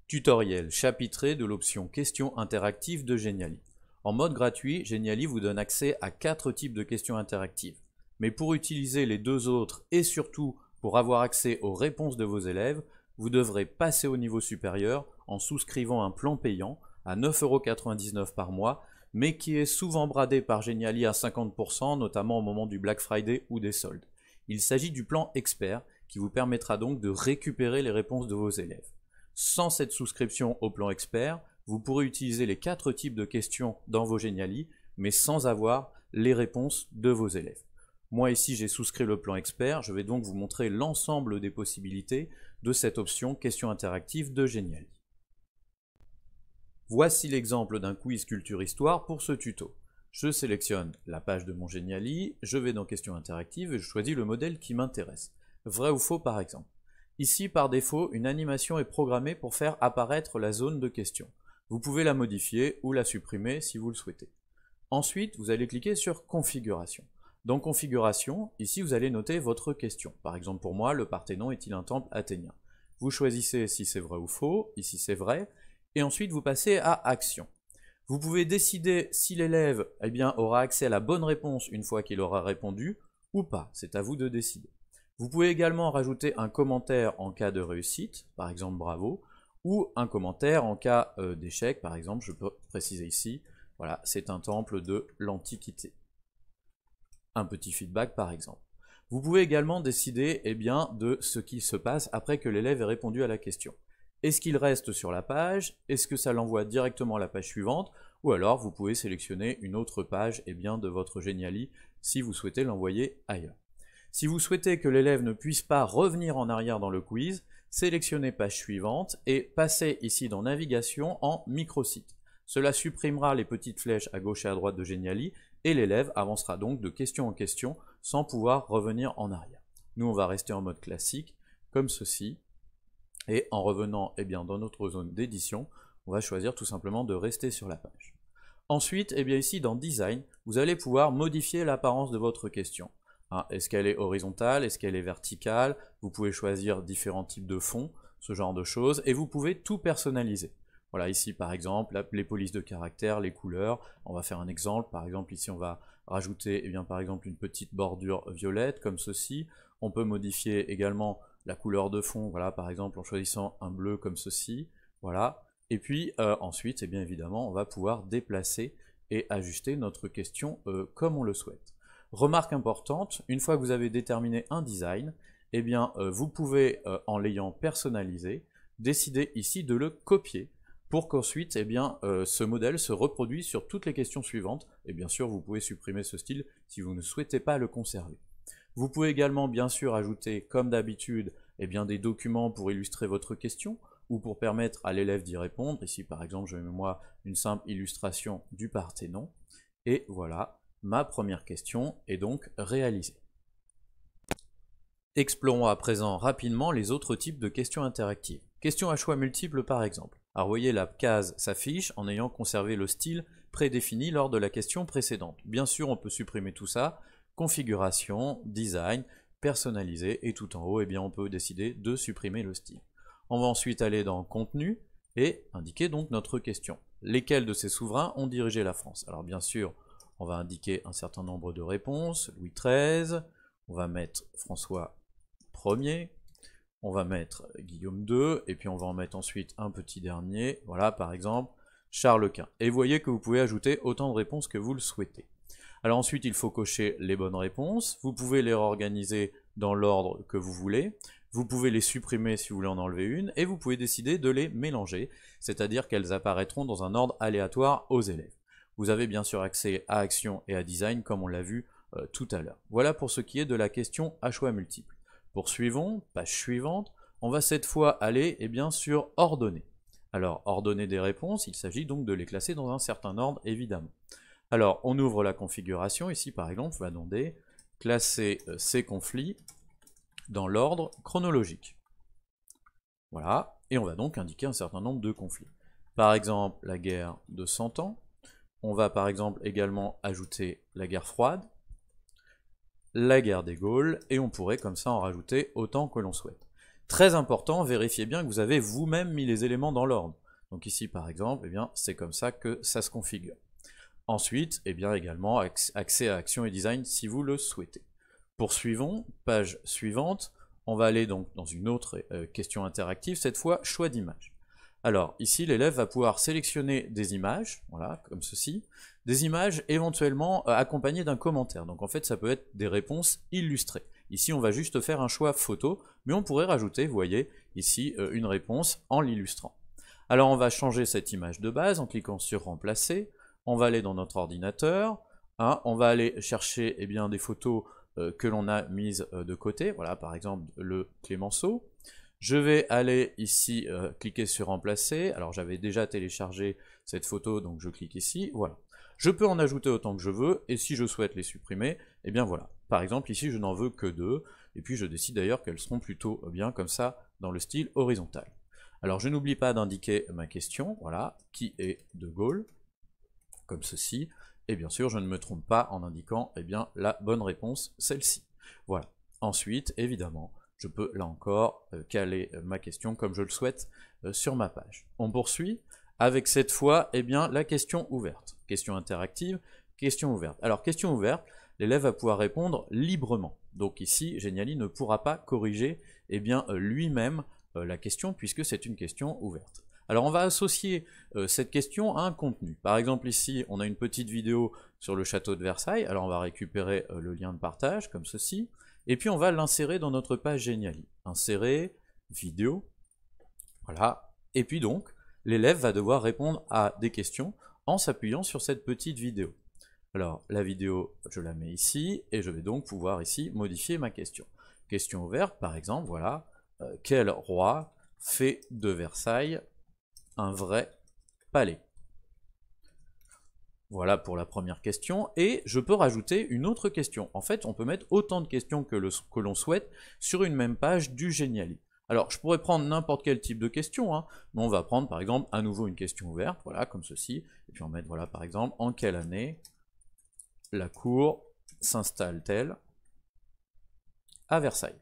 Tutoriel chapitré de l'option questions interactives de Geniali. En mode gratuit, Geniali vous donne accès à 4 types de questions interactives. Mais pour utiliser les 2 autres et surtout pour avoir accès aux réponses de vos élèves, vous devrez passer au niveau supérieur en souscrivant un plan payant à 9,99 € par mois, mais qui est souvent bradé par Geniali à 50%, notamment au moment du Black Friday ou des soldes. Il s'agit du plan expert qui vous permettra donc de récupérer les réponses de vos élèves. Sans cette souscription au plan expert, vous pourrez utiliser les 4 types de questions dans vos Geniali, mais sans avoir les réponses de vos élèves. Moi ici j'ai souscrit le plan expert, je vais donc vous montrer l'ensemble des possibilités de cette option questions interactives de Geniali. Voici l'exemple d'un quiz culture-histoire pour ce tuto. Je sélectionne la page de mon Geniali, je vais dans questions interactives et je choisis le modèle qui m'intéresse. Vrai ou faux par exemple. Ici, par défaut, une animation est programmée pour faire apparaître la zone de question. Vous pouvez la modifier ou la supprimer si vous le souhaitez. Ensuite, vous allez cliquer sur Configuration. Dans Configuration, ici vous allez noter votre question. Par exemple pour moi, le Parthénon est-il un temple athénien? Vous choisissez si c'est vrai ou faux, ici c'est vrai, et ensuite vous passez à Action. Vous pouvez décider si l'élève aura accès à la bonne réponse une fois qu'il aura répondu, ou pas, c'est à vous de décider. Vous pouvez également rajouter un commentaire en cas de réussite, par exemple bravo, ou un commentaire en cas d'échec, par exemple, je peux préciser ici, voilà, c'est un temple de l'Antiquité. Un petit feedback par exemple. Vous pouvez également décider de ce qui se passe après que l'élève ait répondu à la question. Est-ce qu'il reste sur la page? Est-ce que ça l'envoie directement à la page suivante? Ou alors vous pouvez sélectionner une autre page de votre Geniali si vous souhaitez l'envoyer ailleurs. Si vous souhaitez que l'élève ne puisse pas revenir en arrière dans le quiz, sélectionnez page suivante et passez ici dans Navigation en microsite. Cela supprimera les petites flèches à gauche et à droite de Geniali et l'élève avancera donc de question en question sans pouvoir revenir en arrière. Nous on va rester en mode classique comme ceci et en revenant dans notre zone d'édition, on va choisir tout simplement de rester sur la page. Ensuite, ici dans Design, vous allez pouvoir modifier l'apparence de votre question. Est-ce qu'elle est horizontale? Est-ce qu'elle est verticale? Vous pouvez choisir différents types de fonds, ce genre de choses, et vous pouvez tout personnaliser. Voilà, ici par exemple, les polices de caractère, les couleurs, on va faire un exemple, par exemple ici on va rajouter par exemple une petite bordure violette, comme ceci. On peut modifier également la couleur de fond, voilà, par exemple en choisissant un bleu comme ceci, voilà. Et puis ensuite, évidemment, on va pouvoir déplacer et ajuster notre question comme on le souhaite. Remarque importante, une fois que vous avez déterminé un design, vous pouvez, en l'ayant personnalisé, décider ici de le copier pour qu'ensuite ce modèle se reproduise sur toutes les questions suivantes, et bien sûr vous pouvez supprimer ce style si vous ne souhaitez pas le conserver. Vous pouvez également bien sûr ajouter, comme d'habitude, des documents pour illustrer votre question, ou pour permettre à l'élève d'y répondre. Ici par exemple je mets moi une simple illustration du Parthénon, et voilà. Ma première question est donc réalisée. Explorons à présent rapidement les autres types de questions interactives. Questions à choix multiples par exemple. Alors vous voyez la case s'affiche en ayant conservé le style prédéfini lors de la question précédente. Bien sûr on peut supprimer tout ça, configuration, design, personnaliser et tout en haut on peut décider de supprimer le style. On va ensuite aller dans contenu et indiquer donc notre question. Lesquels de ces souverains ont dirigé la France? Alors bien sûr on va indiquer un certain nombre de réponses, Louis XIII, on va mettre François Ier, on va mettre Guillaume II, et puis on va en mettre ensuite un petit dernier, voilà par exemple Charles Quint. Et vous voyez que vous pouvez ajouter autant de réponses que vous le souhaitez. Alors ensuite il faut cocher les bonnes réponses, vous pouvez les réorganiser dans l'ordre que vous voulez, vous pouvez les supprimer si vous voulez en enlever une, et vous pouvez décider de les mélanger, c'est-à-dire qu'elles apparaîtront dans un ordre aléatoire aux élèves. Vous avez bien sûr accès à Action et à Design comme on l'a vu tout à l'heure. Voilà pour ce qui est de la question à choix multiples. Poursuivons, page suivante, on va cette fois aller sur Ordonner. Alors, ordonner des réponses, il s'agit donc de les classer dans un certain ordre évidemment. Alors, on ouvre la configuration, ici par exemple, on va demander classer ces conflits dans l'ordre chronologique. Voilà, et on va donc indiquer un certain nombre de conflits. Par exemple, la guerre de 100 ans. On va par exemple également ajouter la guerre froide, la guerre des Gaules, et on pourrait comme ça en rajouter autant que l'on souhaite. Très important, vérifiez bien que vous avez vous-même mis les éléments dans l'ordre. Donc ici par exemple, eh bien, c'est comme ça que ça se configure. Ensuite, eh bien, également accès à Action et Design si vous le souhaitez. Poursuivons, page suivante, on va aller donc dans une autre question interactive, cette fois choix d'image. Alors ici l'élève va pouvoir sélectionner des images, voilà, comme ceci, des images éventuellement accompagnées d'un commentaire. Donc en fait ça peut être des réponses illustrées. Ici on va juste faire un choix photo, mais on pourrait rajouter, vous voyez, ici une réponse en l'illustrant. Alors on va changer cette image de base en cliquant sur remplacer, on va aller dans notre ordinateur, hein, on va aller chercher eh bien, des photos que l'on a mises de côté, voilà par exemple le Clémenceau. Je vais aller ici cliquer sur remplacer, alors j'avais déjà téléchargé cette photo donc je clique ici, voilà. Je peux en ajouter autant que je veux, et si je souhaite les supprimer, eh bien voilà. Par exemple ici je n'en veux que 2, et puis je décide d'ailleurs qu'elles seront plutôt bien comme ça dans le style horizontal. Alors je n'oublie pas d'indiquer ma question, voilà, qui est De Gaulle, comme ceci, et bien sûr je ne me trompe pas en indiquant eh bien, la bonne réponse, celle-ci. Voilà. Ensuite, évidemment, je peux là encore caler ma question comme je le souhaite sur ma page. On poursuit avec cette fois eh bien, la question ouverte. Question interactive, question ouverte. Alors question ouverte, l'élève va pouvoir répondre librement. Donc ici, Geniali ne pourra pas corriger eh bien, lui-même la question puisque c'est une question ouverte. Alors on va associer cette question à un contenu. Par exemple ici, on a une petite vidéo sur le château de Versailles. Alors on va récupérer le lien de partage comme ceci. Et puis on va l'insérer dans notre page Geniali. Insérer, vidéo, voilà. Et puis donc, l'élève va devoir répondre à des questions en s'appuyant sur cette petite vidéo. Alors la vidéo, je la mets ici, et je vais donc pouvoir ici modifier ma question. Question ouverte, par exemple, voilà. Quel roi fait de Versailles un vrai palais? Voilà pour la première question, et je peux rajouter une autre question. En fait, on peut mettre autant de questions que l'on souhaite sur une même page du Geniali. Alors, je pourrais prendre n'importe quel type de question, hein, mais on va prendre par exemple à nouveau une question ouverte, voilà, comme ceci, et puis on va mettre, voilà, par exemple, en quelle année la cour s'installe-t-elle à Versailles?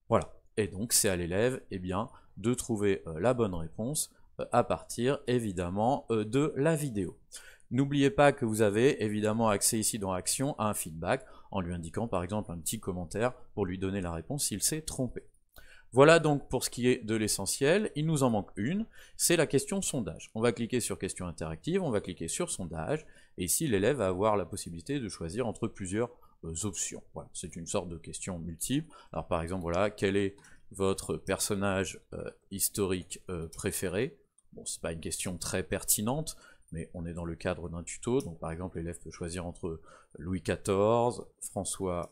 Voilà, et donc c'est à l'élève, eh bien, de trouver la bonne réponse à partir évidemment de la vidéo. N'oubliez pas que vous avez évidemment accès ici dans Action à un feedback en lui indiquant par exemple un petit commentaire pour lui donner la réponse s'il s'est trompé. Voilà donc pour ce qui est de l'essentiel. Il nous en manque une, c'est la question sondage. On va cliquer sur question interactive, on va cliquer sur sondage, et ici l'élève va avoir la possibilité de choisir entre plusieurs options. Voilà, c'est une sorte de question multiple. Alors par exemple, voilà, quel est votre personnage historique préféré? Bon, c'est pas une question très pertinente, mais on est dans le cadre d'un tuto, donc par exemple l'élève peut choisir entre Louis XIV, François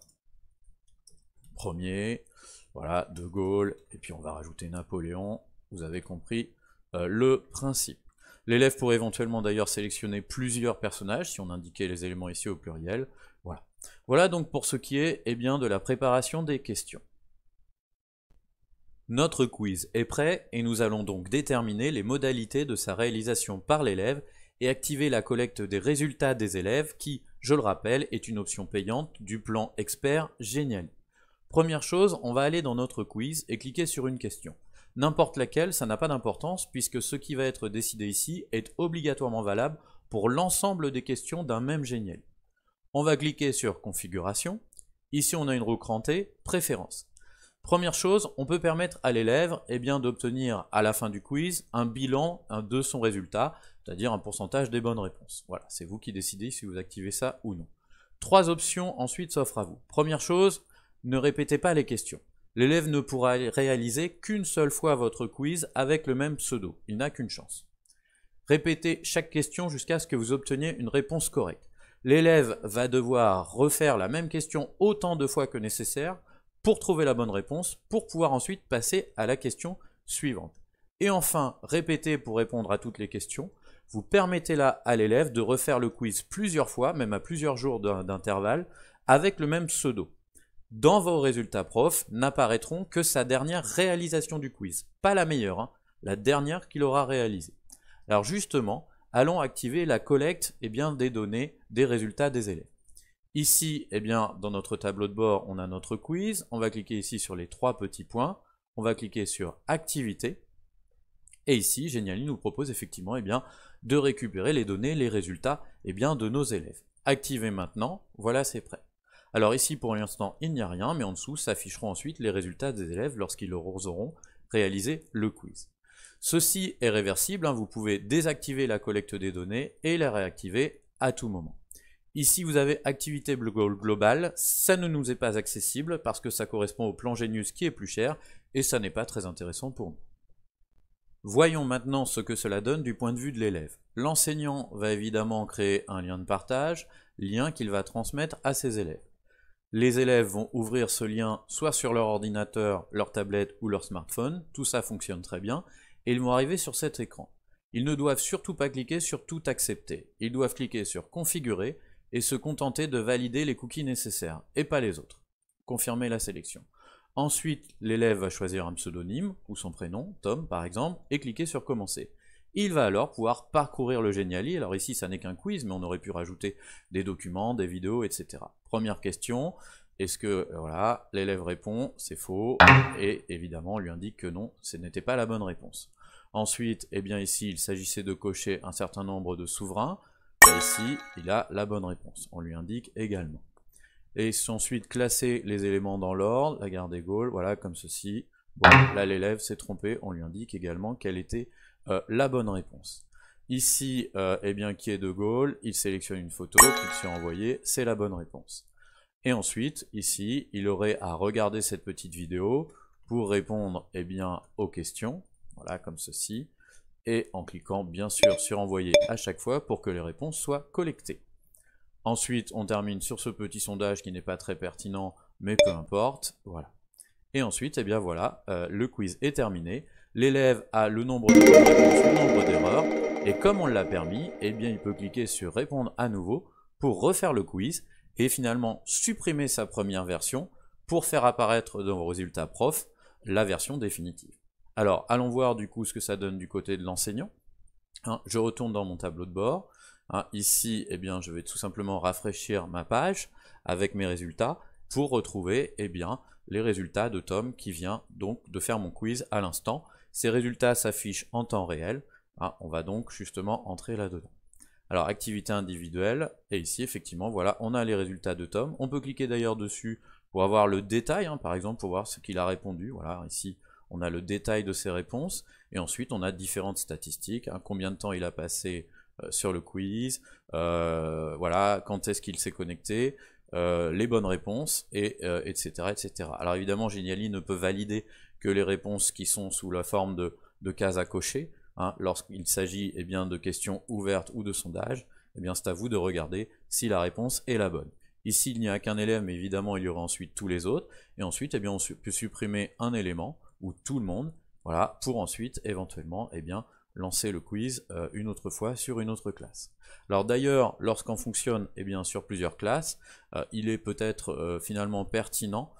Ier, voilà, De Gaulle, et puis on va rajouter Napoléon, vous avez compris le principe. L'élève pourrait éventuellement d'ailleurs sélectionner plusieurs personnages, si on indiquait les éléments ici au pluriel, voilà. Voilà donc pour ce qui est eh bien, de la préparation des questions. Notre quiz est prêt et nous allons donc déterminer les modalités de sa réalisation par l'élève et activer la collecte des résultats des élèves qui, je le rappelle, est une option payante du plan expert Geniali. Première chose, on va aller dans notre quiz et cliquer sur une question. N'importe laquelle, ça n'a pas d'importance puisque ce qui va être décidé ici est obligatoirement valable pour l'ensemble des questions d'un même Geniali. On va cliquer sur configuration. Ici on a une roue crantée, préférences. Première chose, on peut permettre à l'élève d'obtenir à la fin du quiz un bilan de son résultat, c'est-à-dire un pourcentage des bonnes réponses. Voilà, c'est vous qui décidez si vous activez ça ou non. 3 options ensuite s'offrent à vous. Première chose, ne répétez pas les questions. L'élève ne pourra réaliser qu'une seule fois votre quiz avec le même pseudo, il n'a qu'une chance. Répétez chaque question jusqu'à ce que vous obteniez une réponse correcte. L'élève va devoir refaire la même question autant de fois que nécessaire pour trouver la bonne réponse, pour pouvoir ensuite passer à la question suivante. Et enfin, répétez pour répondre à toutes les questions. Vous permettez là à l'élève de refaire le quiz plusieurs fois, même à plusieurs jours d'intervalle, avec le même pseudo. Dans vos résultats prof, n'apparaîtront que sa dernière réalisation du quiz. Pas la meilleure, hein, la dernière qu'il aura réalisée. Alors justement, allons activer la collecte des données des résultats des élèves. Ici, eh bien, dans notre tableau de bord, on a notre quiz. On va cliquer ici sur les 3 petits points. On va cliquer sur Activité. Et ici, Genially nous propose effectivement eh bien, de récupérer les données, les résultats eh bien, de nos élèves. Activez maintenant, voilà, c'est prêt. Alors ici, pour l'instant, il n'y a rien, mais en dessous s'afficheront ensuite les résultats des élèves lorsqu'ils auront réalisé le quiz. Ceci est réversible, vous pouvez désactiver la collecte des données et la réactiver à tout moment. Ici, vous avez activité globale, ça ne nous est pas accessible parce que ça correspond au plan Genius qui est plus cher et ça n'est pas très intéressant pour nous. Voyons maintenant ce que cela donne du point de vue de l'élève. L'enseignant va évidemment créer un lien de partage, lien qu'il va transmettre à ses élèves. Les élèves vont ouvrir ce lien soit sur leur ordinateur, leur tablette ou leur smartphone, tout ça fonctionne très bien, et ils vont arriver sur cet écran. Ils ne doivent surtout pas cliquer sur tout accepter, ils doivent cliquer sur configurer et se contenter de valider les cookies nécessaires, et pas les autres. Confirmer la sélection. Ensuite, l'élève va choisir un pseudonyme, ou son prénom, Tom par exemple, et cliquer sur commencer. Il va alors pouvoir parcourir le Genially. Alors ici, ça n'est qu'un quiz, mais on aurait pu rajouter des documents, des vidéos, etc. Première question, est-ce que, voilà, l'élève répond, c'est faux, et évidemment, on lui indique que non, ce n'était pas la bonne réponse. Ensuite, eh bien ici, il s'agissait de cocher un certain nombre de souverains, et ici, il a la bonne réponse, on lui indique également. Et ensuite classer les éléments dans l'ordre, la gare des Gaules, voilà, comme ceci. Bon, là l'élève s'est trompé, on lui indique également quelle était la bonne réponse. Ici, eh bien, qui est de Gaulle, il sélectionne une photo, clique sur envoyer, c'est la bonne réponse. Et ensuite, ici, il aurait à regarder cette petite vidéo pour répondre eh bien, aux questions, voilà, comme ceci, et en cliquant bien sûr sur envoyer à chaque fois pour que les réponses soient collectées. Ensuite, on termine sur ce petit sondage qui n'est pas très pertinent, mais peu importe, voilà. Et ensuite, eh bien voilà, le quiz est terminé. L'élève a le nombre de bonnes réponses, le nombre d'erreurs, et comme on l'a permis, eh bien il peut cliquer sur répondre à nouveau pour refaire le quiz et finalement supprimer sa première version pour faire apparaître dans vos résultats prof la version définitive. Alors, allons voir du coup ce que ça donne du côté de l'enseignant. Je retourne dans mon tableau de bord. Ici, eh bien, je vais tout simplement rafraîchir ma page avec mes résultats pour retrouver eh bien, les résultats de Tom qui vient donc de faire mon quiz à l'instant. Ces résultats s'affichent en temps réel. On va donc justement entrer là-dedans. Alors, activité individuelle, et ici, effectivement, voilà, on a les résultats de Tom. On peut cliquer d'ailleurs dessus pour avoir le détail, par exemple, pour voir ce qu'il a répondu. Voilà, ici, on a le détail de ses réponses, et ensuite, on a différentes statistiques, combien de temps il a passé sur le quiz, voilà, quand est-ce qu'il s'est connecté, les bonnes réponses, et, etc., etc. Alors évidemment, Genially ne peut valider que les réponses qui sont sous la forme de cases à cocher. Lorsqu'il s'agit eh bien, de questions ouvertes ou de sondages, eh bien, c'est à vous de regarder si la réponse est la bonne. Ici, il n'y a qu'un élève, mais évidemment, il y aura ensuite tous les autres, et ensuite, eh bien, on peut supprimer un élément, ou tout le monde, voilà, pour ensuite, éventuellement, eh bien, lancer le quiz une autre fois sur une autre classe. Alors d'ailleurs, lorsqu'on fonctionne eh bien, sur plusieurs classes, il est peut-être finalement pertinent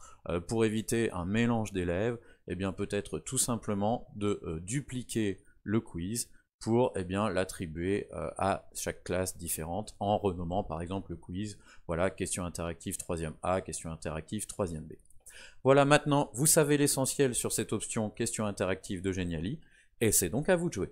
pour éviter un mélange d'élèves, eh bien peut-être tout simplement de dupliquer le quiz pour eh bien l'attribuer à chaque classe différente en renommant par exemple le quiz, voilà, question interactive 3e A, question interactive 3e B. Voilà, maintenant vous savez l'essentiel sur cette option question interactive de Genially, et c'est donc à vous de jouer.